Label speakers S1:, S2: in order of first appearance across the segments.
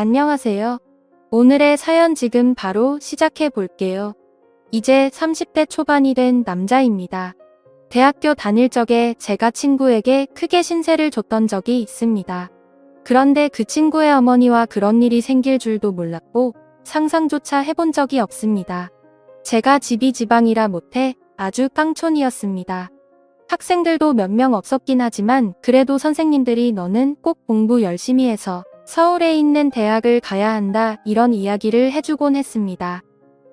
S1: 안녕하세요. 오늘의 사연 지금 바로 시작해 볼게요. 이제 30대 초반이 된 남자입니다. 대학교 다닐 적에 제가 친구에게 크게 신세를 줬던 적이 있습니다. 그런데 그 친구의 어머니와 그런 일이 생길 줄도 몰랐고 상상조차 해본 적이 없습니다. 제가 집이 지방이라 못해 아주 깡촌이었습니다. 학생들도 몇 명 없었긴 하지만 그래도 선생님들이 너는 꼭 공부 열심히 해서 서울에 있는 대학을 가야 한다 이런 이야기를 해주곤 했습니다.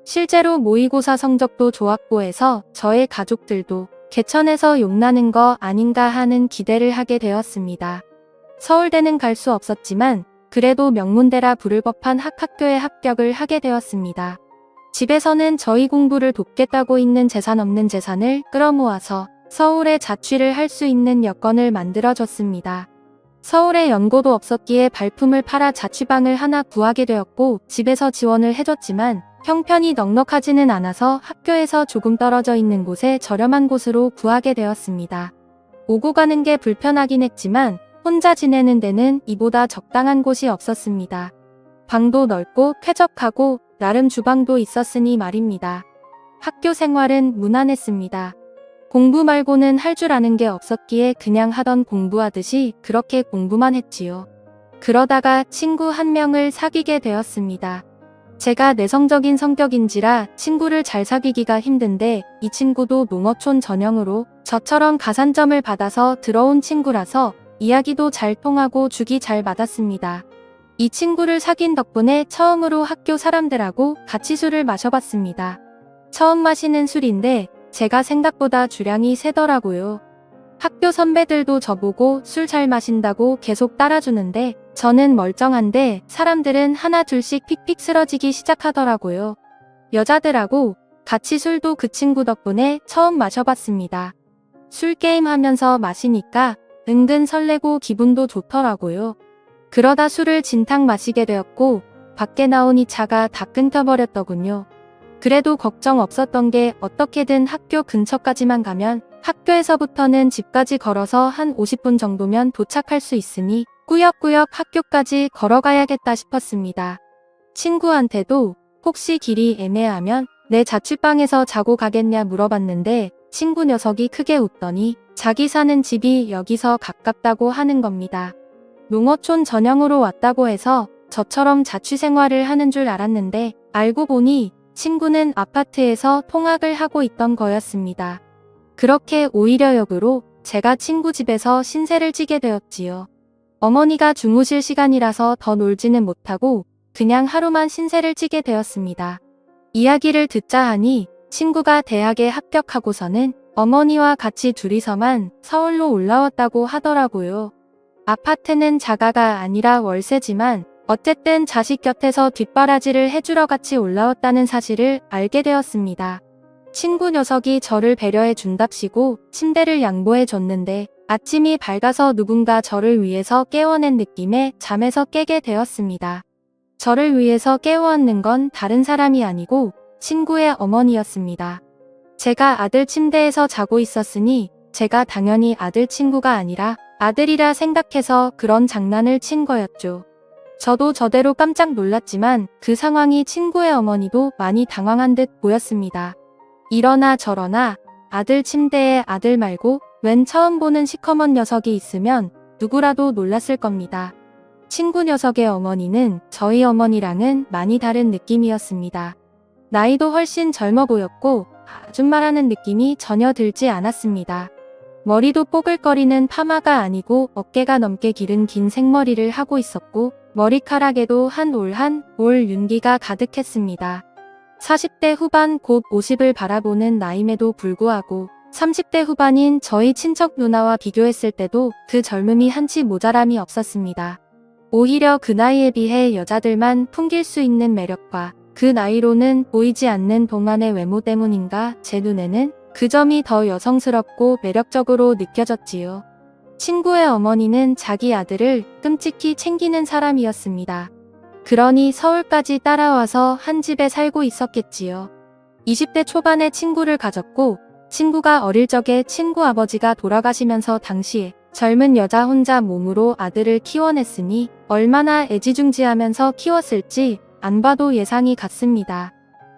S1: 실제로 모의고사 성적도 좋았고 해서 저의 가족들도 개천에서 용나는 거 아닌가 하는 기대를 하게 되었습니다. 서울대는 갈 수 없었지만 그래도 명문대라 부를 법한 학교에 합격을 하게 되었습니다. 집에서는 저희 공부를 돕겠다고 있는 재산 없는 재산을 끌어모아서 서울에 자취를 할 수 있는 여건을 만들어줬습니다. 서울에 연고도 없었기에 발품을 팔아 자취방을 하나 구하게 되었고 집에서 지원을 해줬지만 형편이 넉넉하지는 않아서 학교에서 조금 떨어져 있는 곳에 저렴한 곳으로 구하게 되었습니다. 오고 가는 게 불편하긴 했지만 혼자 지내는 데는 이보다 적당한 곳이 없었습니다. 방도 넓고 쾌적하고 나름 주방도 있었으니 말입니다. 학교 생활은 무난했습니다. 공부 말고는 할 줄 아는 게 없었기에 그냥 하던 공부하듯이 그렇게 공부만 했지요. 그러다가 친구 한 명을 사귀게 되었습니다. 제가 내성적인 성격인지라 친구를 잘 사귀기가 힘든데 이 친구도 농어촌 전형으로 저처럼 가산점을 받아서 들어온 친구라서 이야기도 잘 통하고 죽이 잘 맞았습니다. 이 친구를 사귄 덕분에 처음으로 학교 사람들하고 같이 술을 마셔봤습니다. 처음 마시는 술인데 제가 생각보다 주량이 세더라고요. 학교 선배들도 저보고 술 잘 마신다고 계속 따라주는데 저는 멀쩡한데 사람들은 하나 둘씩 픽픽 쓰러지기 시작하더라고요. 여자들하고 같이 술도 그 친구 덕분에 처음 마셔봤습니다. 술 게임 하면서 마시니까 은근 설레고 기분도 좋더라고요. 그러다 술을 진탕 마시게 되었고 밖에 나오니 차가 다 끊겨버렸더군요. 그래도 걱정 없었던 게 어떻게든 학교 근처까지만 가면 학교에서부터는 집까지 걸어서 한 50분 정도면 도착할 수 있으니 꾸역꾸역 학교까지 걸어가야겠다 싶었습니다. 친구한테도 혹시 길이 애매하면 내 자취방에서 자고 가겠냐 물어봤는데 친구 녀석이 크게 웃더니 자기 사는 집이 여기서 가깝다고 하는 겁니다. 농어촌 전형으로 왔다고 해서 저처럼 자취 생활을 하는 줄 알았는데 알고 보니 친구는 아파트에서 통학을 하고 있던 거였습니다. 그렇게 오히려 역으로 제가 친구 집에서 신세를 지게 되었지요. 어머니가 주무실 시간이라서 더 놀지는 못하고 그냥 하루만 신세를 지게 되었습니다. 이야기를 듣자 하니 친구가 대학에 합격하고서는 어머니와 같이 둘이서만 서울로 올라왔다고 하더라고요. 아파트는 자가가 아니라 월세지만 어쨌든 자식 곁에서 뒷바라지를 해주러 같이 올라왔다는 사실을 알게 되었습니다. 친구 녀석이 저를 배려해 준답시고 침대를 양보해 줬는데 아침이 밝아서 누군가 저를 위해서 깨워낸 느낌에 잠에서 깨게 되었습니다. 저를 위해서 깨워앉는 건 다른 사람이 아니고 친구의 어머니였습니다. 제가 아들 침대에서 자고 있었으니 제가 당연히 아들 친구가 아니라 아들이라 생각해서 그런 장난을 친 거였죠. 저도 저대로 깜짝 놀랐지만 그 상황이 친구의 어머니도 많이 당황한 듯 보였습니다. 이러나 저러나 아들 침대에 아들 말고 웬 처음 보는 시커먼 녀석이 있으면 누구라도 놀랐을 겁니다. 친구 녀석의 어머니는 저희 어머니랑은 많이 다른 느낌이었습니다. 나이도 훨씬 젊어 보였고 아줌마라는 느낌이 전혀 들지 않았습니다. 머리도 뽀글거리는 파마가 아니고 어깨가 넘게 기른 긴 생머리를 하고 있었고 머리카락에도 한 올 윤기가 가득했습니다. 40대 후반 곧 50을 바라보는 나임에도 불구하고 30대 후반인 저희 친척 누나와 비교했을 때도 그 젊음이 한치 모자람이 없었습니다. 오히려 그 나이에 비해 여자들만 풍길 수 있는 매력과 그 나이로는 보이지 않는 동안의 외모 때문인가 제 눈에는 그 점이 더 여성스럽고 매력적으로 느껴졌지요. 친구의 어머니는 자기 아들을 끔찍히 챙기는 사람이었습니다. 그러니 서울까지 따라와서 한 집에 살고 있었겠지요. 20대 초반에 친구를 가졌고 친구가 어릴 적에 친구 아버지가 돌아가시면서 당시에 젊은 여자 혼자 몸으로 아들을 키워냈으니 얼마나 애지중지하면서 키웠을지 안 봐도 예상이 갔습니다.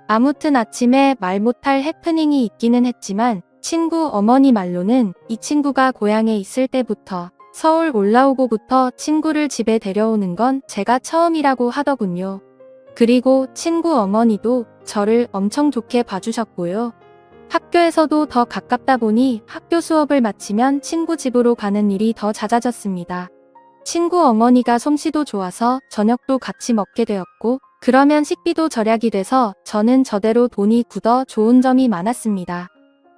S1: 아무튼 아침에 말 못할 해프닝이 있기는 했지만 친구 어머니 말로는 이 친구가 고향에 있을 때부터 서울 올라오고부터 친구를 집에 데려오는 건 제가 처음이라고 하더군요. 그리고 친구 어머니도 저를 엄청 좋게 봐주셨고요. 학교에서도 더 가깝다 보니 학교 수업을 마치면 친구 집으로 가는 일이 더 잦아졌습니다. 친구 어머니가 솜씨도 좋아서 저녁도 같이 먹게 되었고 그러면 식비도 절약이 돼서 저는 저대로 돈이 굳어 좋은 점이 많았습니다.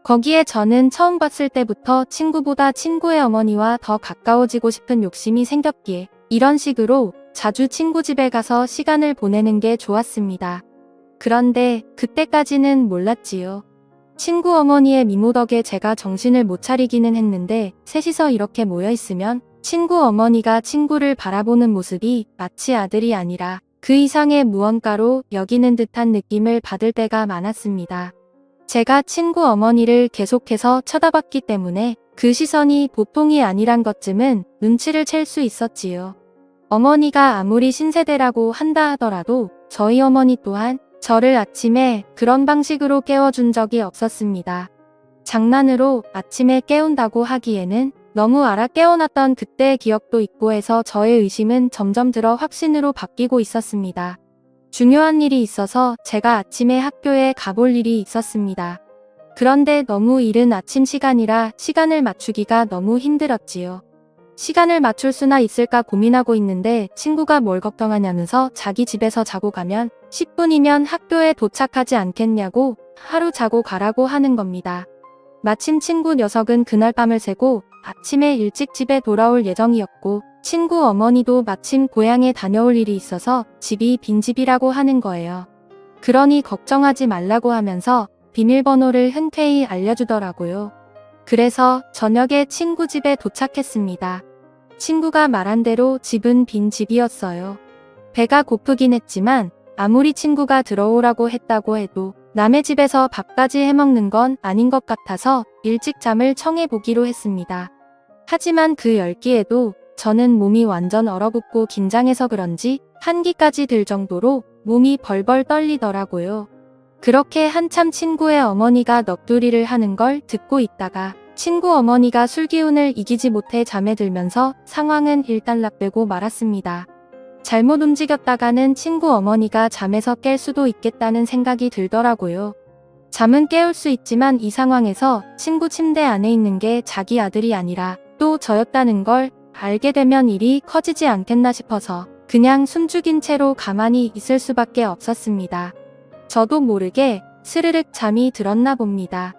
S1: 거기에 저는 처음 봤을 때부터 친구보다 친구의 어머니와 더 가까워지고 싶은 욕심이 생겼기에 이런 식으로 자주 친구 집에 가서 시간을 보내는 게 좋았습니다. 그런데 그때까지는 몰랐지요. 친구 어머니의 미모 덕에 제가 정신을 못 차리기는 했는데 셋이서 이렇게 모여있으면 친구 어머니가 친구를 바라보는 모습이 마치 아들이 아니라 그 이상의 무언가로 여기는 듯한 느낌을 받을 때가 많았습니다. 제가 친구 어머니를 계속해서 쳐다봤기 때문에 그 시선이 보통이 아니란 것쯤은 눈치를 챌 수 있었지요. 어머니가 아무리 신세대라고 한다 하더라도 저희 어머니 또한 저를 아침에 그런 방식으로 깨워준 적이 없었습니다. 장난으로 아침에 깨운다고 하기에는 너무 알아 깨워놨던 그때의 기억도 있고 해서 저의 의심은 점점 들어 확신으로 바뀌고 있었습니다. 중요한 일이 있어서 제가 아침에 학교에 가볼 일이 있었습니다. 그런데 너무 이른 아침 시간이라 시간을 맞추기가 너무 힘들었지요. 시간을 맞출 수나 있을까 고민하고 있는데 친구가 뭘 걱정하냐면서 자기 집에서 자고 가면 10분이면 학교에 도착하지 않겠냐고 하루 자고 가라고 하는 겁니다. 마침 친구 녀석은 그날 밤을 새고 아침에 일찍 집에 돌아올 예정이었고 친구 어머니도 마침 고향에 다녀올 일이 있어서 집이 빈집이라고 하는 거예요. 그러니 걱정하지 말라고 하면서 비밀번호를 흔쾌히 알려주더라고요. 그래서 저녁에 친구 집에 도착했습니다. 친구가 말한 대로 집은 빈집이었어요. 배가 고프긴 했지만 아무리 친구가 들어오라고 했다고 해도 남의 집에서 밥까지 해먹는 건 아닌 것 같아서 일찍 잠을 청해보기로 했습니다. 하지만 그 열기에도 저는 몸이 완전 얼어붙고 긴장해서 그런지 한기까지 들 정도로 몸이 벌벌 떨리더라고요. 그렇게 한참 친구의 어머니가 넋두리를 하는 걸 듣고 있다가 친구 어머니가 술기운을 이기지 못해 잠에 들면서 상황은 일단락되고 말았습니다. 잘못 움직였다가는 친구 어머니가 잠에서 깰 수도 있겠다는 생각이 들더라고요. 잠은 깨울 수 있지만 이 상황에서 친구 침대 안에 있는 게 자기 아들이 아니라 또 저였다는 걸 알게 되면 일이 커지지 않겠나 싶어서 그냥 숨죽인 채로 가만히 있을 수밖에 없었습니다. 저도 모르게 스르륵 잠이 들었나 봅니다.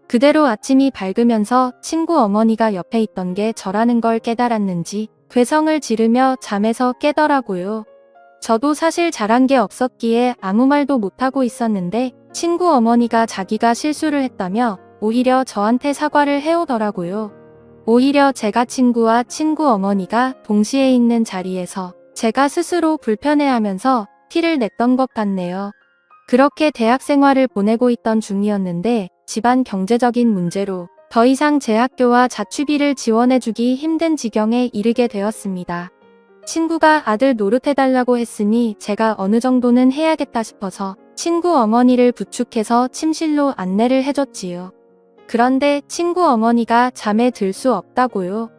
S1: 그대로 아침이 밝으면서 친구 어머니가 옆에 있던 게 저라는 걸 깨달았는지 괴성을 지르며 잠에서 깨더라고요. 저도 사실 잘한 게 없었기에 아무 말도 못하고 있었는데 친구 어머니가 자기가 실수를 했다며 오히려 저한테 사과를 해오더라고요. 오히려 제가 친구와 친구 어머니가 동시에 있는 자리에서 제가 스스로 불편해하면서 티를 냈던 것 같네요. 그렇게 대학 생활을 보내고 있던 중이었는데 집안 경제적인 문제로 더 이상 제 학교와 자취비를 지원해주기 힘든 지경에 이르게 되었습니다. 친구가 아들 노릇해달라고 했으니 제가 어느 정도는 해야겠다 싶어서 친구 어머니를 부축해서 침실로 안내를 해줬지요. 그런데 친구 어머니가 잠에 들 수 없다고요.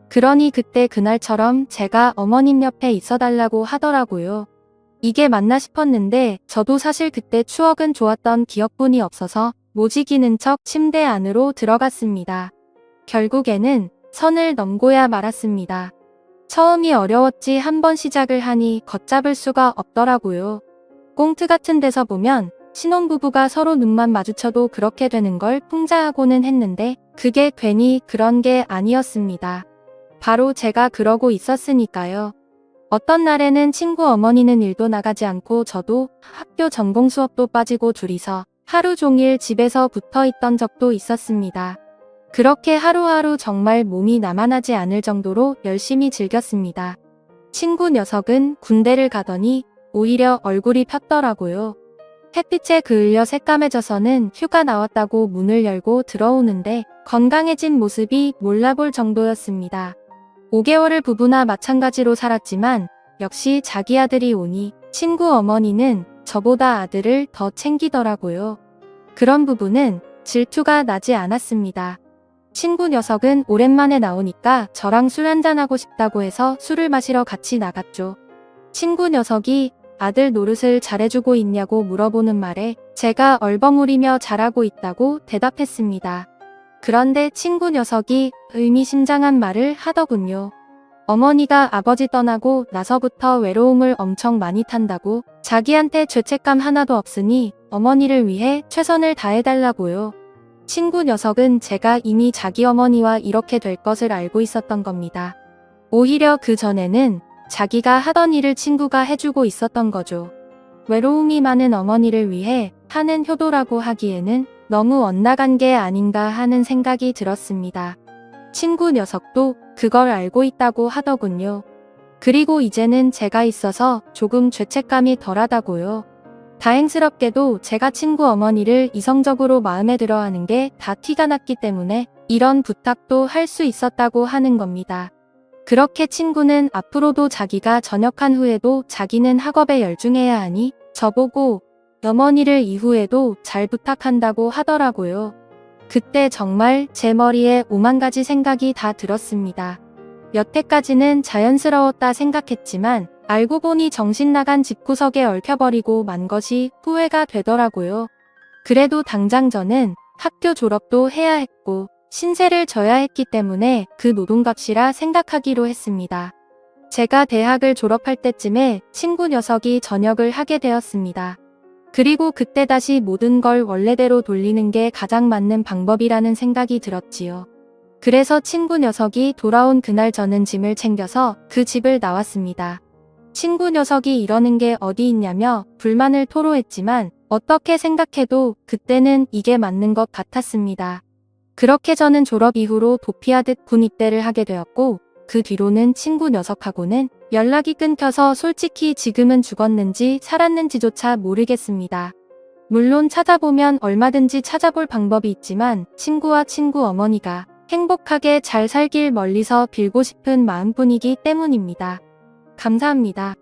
S1: 그러니 그때 그날처럼 제가 어머님 옆에 있어달라고 하더라고요. 이게 맞나 싶었는데 저도 사실 그때 추억은 좋았던 기억뿐이 없어서 모지기는 척 침대 안으로 들어갔습니다. 결국에는 선을 넘고야 말았습니다. 처음이 어려웠지 한번 시작을 하니 걷잡을 수가 없더라고요. 꽁트 같은 데서 보면 신혼부부가 서로 눈만 마주쳐도 그렇게 되는 걸 풍자하고는 했는데 그게 괜히 그런 게 아니었습니다. 바로 제가 그러고 있었으니까요. 어떤 날에는 친구 어머니는 일도 나가지 않고 저도 학교 전공 수업도 빠지고 둘이서 하루 종일 집에서 붙어 있던 적도 있었습니다. 그렇게 하루하루 정말 몸이 나만하지 않을 정도로 열심히 즐겼습니다. 친구 녀석은 군대를 가더니 오히려 얼굴이 폈더라고요. 햇빛에 그을려 새까매져서는 휴가 나왔다고 문을 열고 들어오는데 건강해진 모습이 몰라볼 정도였습니다. 5개월을 부부나 마찬가지로 살았지만 역시 자기 아들이 오니 친구 어머니는 저보다 아들을 더 챙기더라고요. 그런 부분은 질투가 나지 않았습니다. 친구 녀석은 오랜만에 나오니까 저랑 술 한잔하고 싶다고 해서 술을 마시러 같이 나갔죠. 친구 녀석이 아들 노릇을 잘해주고 있냐고 물어보는 말에 제가 얼버무리며 잘하고 있다고 대답했습니다. 그런데 친구 녀석이 의미심장한 말을 하더군요. 어머니가 아버지 떠나고 나서부터 외로움을 엄청 많이 탄다고, 자기한테 죄책감 하나도 없으니 어머니를 위해 최선을 다해달라고요. 친구 녀석은 제가 이미 자기 어머니와 이렇게 될 것을 알고 있었던 겁니다. 오히려 그 전에는 자기가 하던 일을 친구가 해주고 있었던 거죠. 외로움이 많은 어머니를 위해 하는 효도라고 하기에는 너무 엇나간 게 아닌가 하는 생각이 들었습니다. 친구 녀석도 그걸 알고 있다고 하더군요. 그리고 이제는 제가 있어서 조금 죄책감이 덜하다고요. 다행스럽게도 제가 친구 어머니를 이성적으로 마음에 들어 하는 게 다 티가 났기 때문에 이런 부탁도 할 수 있었다고 하는 겁니다. 그렇게 친구는 앞으로도 자기가 전역한 후에도 자기는 학업에 열중해야 하니 저보고 어머니를 이후에도 잘 부탁한다고 하더라고요. 그때 정말 제 머리에 5만 가지 생각이 다 들었습니다. 여태까지는 자연스러웠다 생각했지만 알고 보니 정신 나간 집구석에 얽혀버리고 만 것이 후회가 되더라고요. 그래도 당장 저는 학교 졸업도 해야 했고 신세를 져야 했기 때문에 그 노동값이라 생각하기로 했습니다. 제가 대학을 졸업할 때쯤에 친구 녀석이 전역을 하게 되었습니다. 그리고 그때 다시 모든 걸 원래대로 돌리는 게 가장 맞는 방법이라는 생각이 들었지요. 그래서 친구 녀석이 돌아온 그날 저는 짐을 챙겨서 그 집을 나왔습니다. 친구 녀석이 이러는 게 어디 있냐며 불만을 토로했지만 어떻게 생각해도 그때는 이게 맞는 것 같았습니다. 그렇게 저는 졸업 이후로 도피하듯 군 입대를 하게 되었고 그 뒤로는 친구 녀석하고는 연락이 끊겨서 솔직히 지금은 죽었는지 살았는지조차 모르겠습니다. 물론 찾아보면 얼마든지 찾아볼 방법이 있지만 친구와 친구 어머니가 행복하게 잘 살길 멀리서 빌고 싶은 마음뿐이기 때문입니다. 감사합니다.